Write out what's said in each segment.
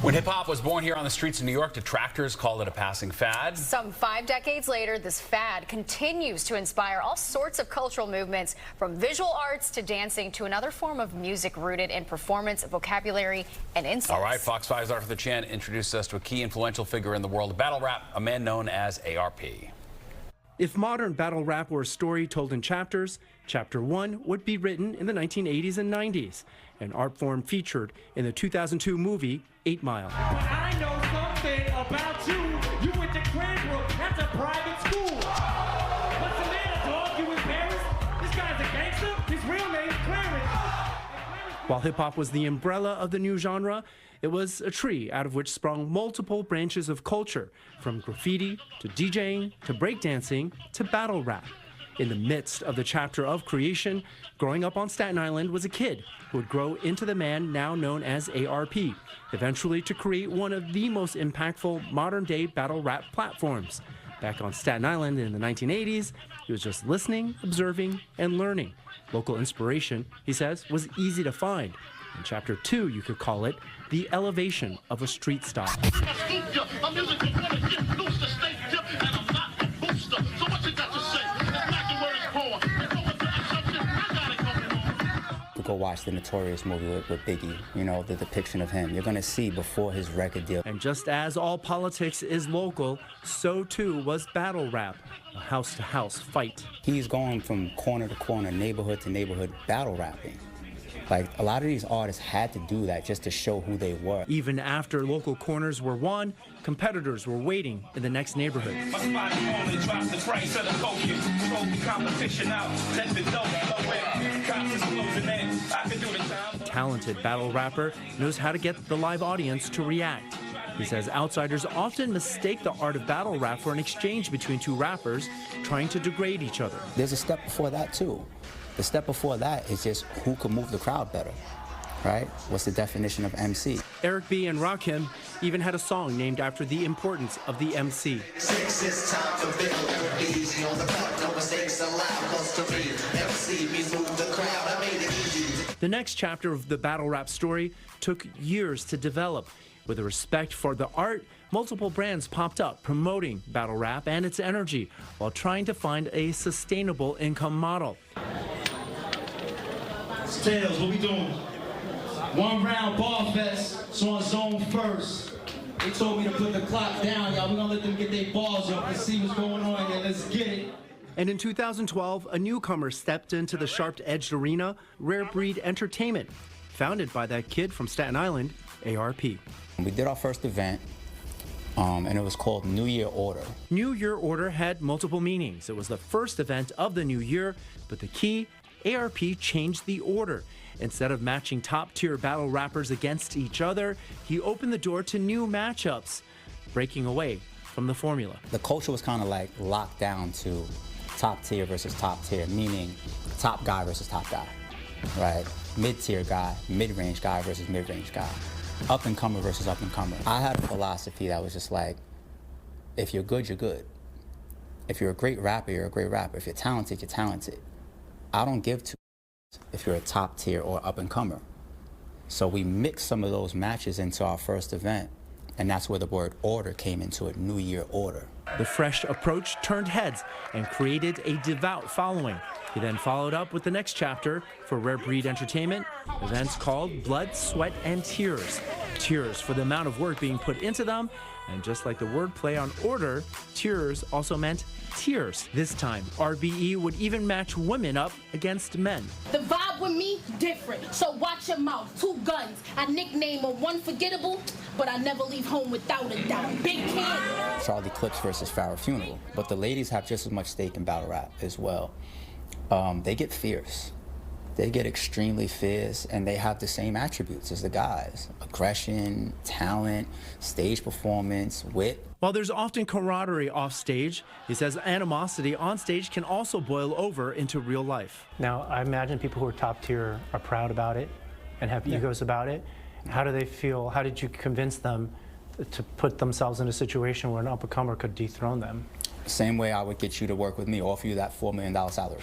When hip-hop was born here on the streets of New York, detractors called it a passing fad. Some 5 decades later, this fad continues to inspire all sorts of cultural movements, from visual arts to dancing to another form of music rooted in performance, vocabulary, and insights. All right, Fox 5's Arthur Chan introduced us to a key influential figure in the world of battle rap, a man known as ARP. If modern battle rap were a story told in chapters, Chapter 1 would be written in the 1980s and 90s, an art form featured in the 2002 movie 8 Mile. But I know something about you. You went to Cranbrook. That's a private school. What's the matter, dog? You in Paris? This guy's a gangster. His real name's Clarence. While hip-hop was the umbrella of the new genre, it was a tree out of which sprung multiple branches of culture, from graffiti to DJing to breakdancing to battle rap. In the midst of the chapter of creation, growing up on Staten Island was a kid who would grow into the man now known as ARP, eventually to create one of the most impactful modern-day battle rap platforms. Back on Staten Island in the 1980s, he was just listening, observing, and learning. Local inspiration, he says, was easy to find. In Chapter 2, you could call it the elevation of a street style. Go watch the Notorious movie with Biggie, you know, the depiction of him. You're going to see before his record deal. And just as all politics is local, so too was battle rap, a house-to-house fight. He's going from corner to corner, neighborhood to neighborhood, battle rapping. Like, a lot of these artists had to do that just to show who they were. Even after local corners were won, competitors were waiting in the next neighborhood. A talented battle rapper knows how to get the live audience to react. He says outsiders often mistake the art of battle rap for an exchange between two rappers trying to degrade each other. There's a step before that, too. The step before that is just who can move the crowd better, right? What's the definition of MC? Eric B. and Rakim even had a song named after the importance of the MC. The next chapter of the battle rap story took years to develop. With a respect for the art, multiple brands popped up promoting battle rap and its energy while trying to find a sustainable income model. Tails, what we doing? 1 round bar fest, so on zone first. They told me to put the clock down, y'all. We're gonna let them get their balls up and see what's going on there. Let's get it. And in 2012, a newcomer stepped into the sharp-edged arena, Rare Breed Entertainment, founded by that kid from Staten Island, ARP. We did our first event, and it was called New Year Order. New Year Order had multiple meanings. It was the first event of the new year, but the key, ARP changed the order. Instead of matching top-tier battle rappers against each other, he opened the door to new matchups, breaking away from the formula. The culture was kind of like locked down to top tier versus top tier, meaning top guy versus top guy, right? Mid-tier guy, mid-range guy versus mid-range guy. Up-and-comer versus up-and-comer. I had a philosophy that was just like, if you're good, you're good. If you're a great rapper, you're a great rapper. If you're talented, you're talented. I don't give two if you're a top tier or up-and-comer. So we mixed some of those matches into our first event, and that's where the word order came into it, New Year Order. The fresh approach turned heads and created a devout following. He then followed up with the next chapter for Rare Breed Entertainment, events called Blood, Sweat, and Tears. Tears for the amount of work being put into them, and just like the wordplay on order, tears also meant tears. This time, RBE would even match women up against men. The vibe with me, different, so watch your mouth. 2 guns, I nickname her one forgettable, but I never leave home without a doubt. Big can. Charlie Clips versus Farrah Funeral. But the ladies have just as much stake in battle rap as well. They get fierce. They get extremely fierce, and they have the same attributes as the guys. Aggression, talent, stage performance, wit. While there's often camaraderie off stage, he says animosity on stage can also boil over into real life. Now, I imagine people who are top tier are proud about it and have egos about it. How do they feel? How did you convince them to put themselves in a situation where an up-and-comer could dethrone them? Same way I would get you to work with me, offer you that $4 million salary.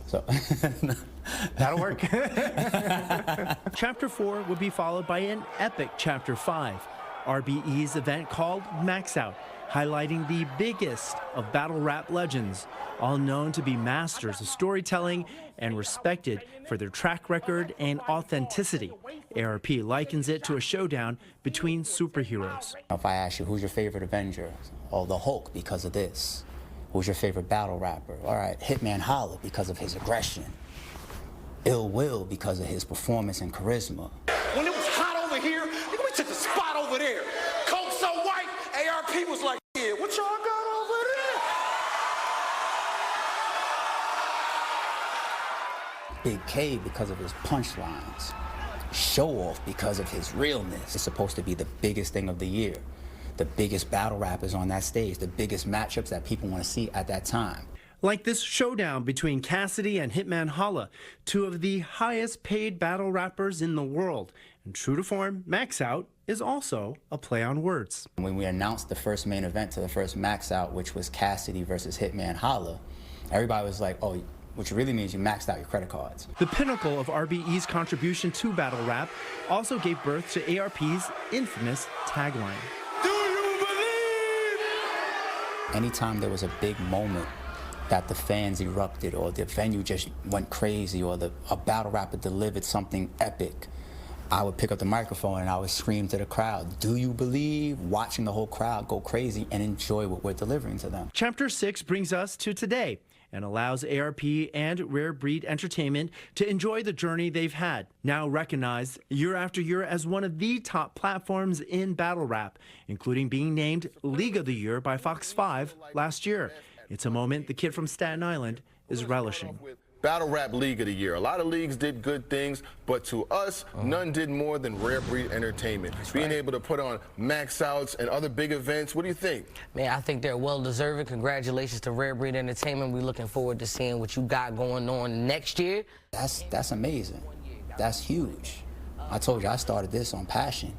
So that'll work. Chapter 4 would be followed by an epic Chapter 5. RBE's event called Max Out, highlighting the biggest of battle rap legends, all known to be masters of storytelling and respected for their track record and authenticity. ARP likens it to a showdown between superheroes. If I ask you, who's your favorite Avenger? Oh, the Hulk, because of this. Who's your favorite battle rapper? All right, Hitman Holla, because of his aggression. Ill Will, because of his performance and charisma. When it was hot over here, we took the spot over there. Coke so white, ARP was like, yeah, what y'all got over there? Big K, because of his punchlines. Show Off, because of his realness. It's supposed to be the biggest thing of the year. The biggest battle rappers on that stage, the biggest matchups that people want to see at that time. Like this showdown between Cassidy and Hitman Holla, two of the highest paid battle rappers in the world. And true to form, Max Out is also a play on words. When we announced the first main event to the first Max Out, which was Cassidy versus Hitman Holla, everybody was like, oh, which really means you maxed out your credit cards. The pinnacle of RBE's contribution to battle rap also gave birth to ARP's infamous tagline. Do you believe? Anytime there was a big moment that the fans erupted or the venue just went crazy or a battle rapper delivered something epic, I would pick up the microphone and I would scream to the crowd, do you believe? Watching the whole crowd go crazy and enjoy what we're delivering to them. Chapter 6 brings us to today and allows ARP and Rare Breed Entertainment to enjoy the journey they've had, now recognized year after year as one of the top platforms in battle rap, including being named League of the Year by Fox 5 last year. It's a moment the kid from Staten Island is relishing. Battle Rap League of the Year. A lot of leagues did good things, but to us, none did more than Rare Breed Entertainment. Being able to put on Max Outs and other big events, what do you think? Man, I think they're well-deserving. Congratulations to Rare Breed Entertainment. We're looking forward to seeing what you got going on next year. That's amazing. That's huge. I told you I started this on passion.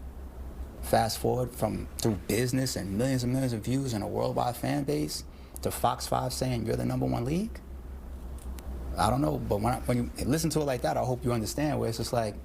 Fast forward through business and millions of views and a worldwide fan base to Fox 5 saying you're the #1 league. I don't know, but when you listen to it like that, I hope you understand where it's just like,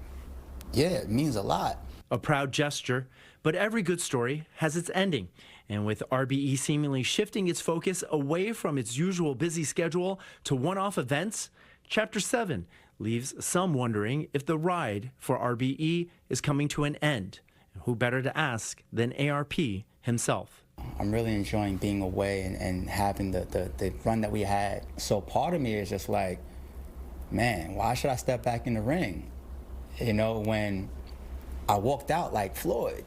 yeah, it means a lot. A proud gesture, but every good story has its ending. And with RBE seemingly shifting its focus away from its usual busy schedule to one-off events, Chapter 7 leaves some wondering if the ride for RBE is coming to an end. Who better to ask than ARP himself? I'm really enjoying being away and having the run that we had. So part of me is just like, man, why should I step back in the ring? You know, when I walked out like Floyd,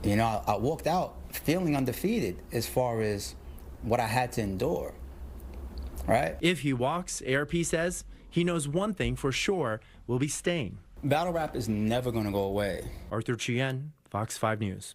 you know, I walked out feeling undefeated as far as what I had to endure, right? If he walks, ARP says he knows one thing for sure will be staying. Battle rap is never gonna go away. Arthur Chien, Fox 5 News.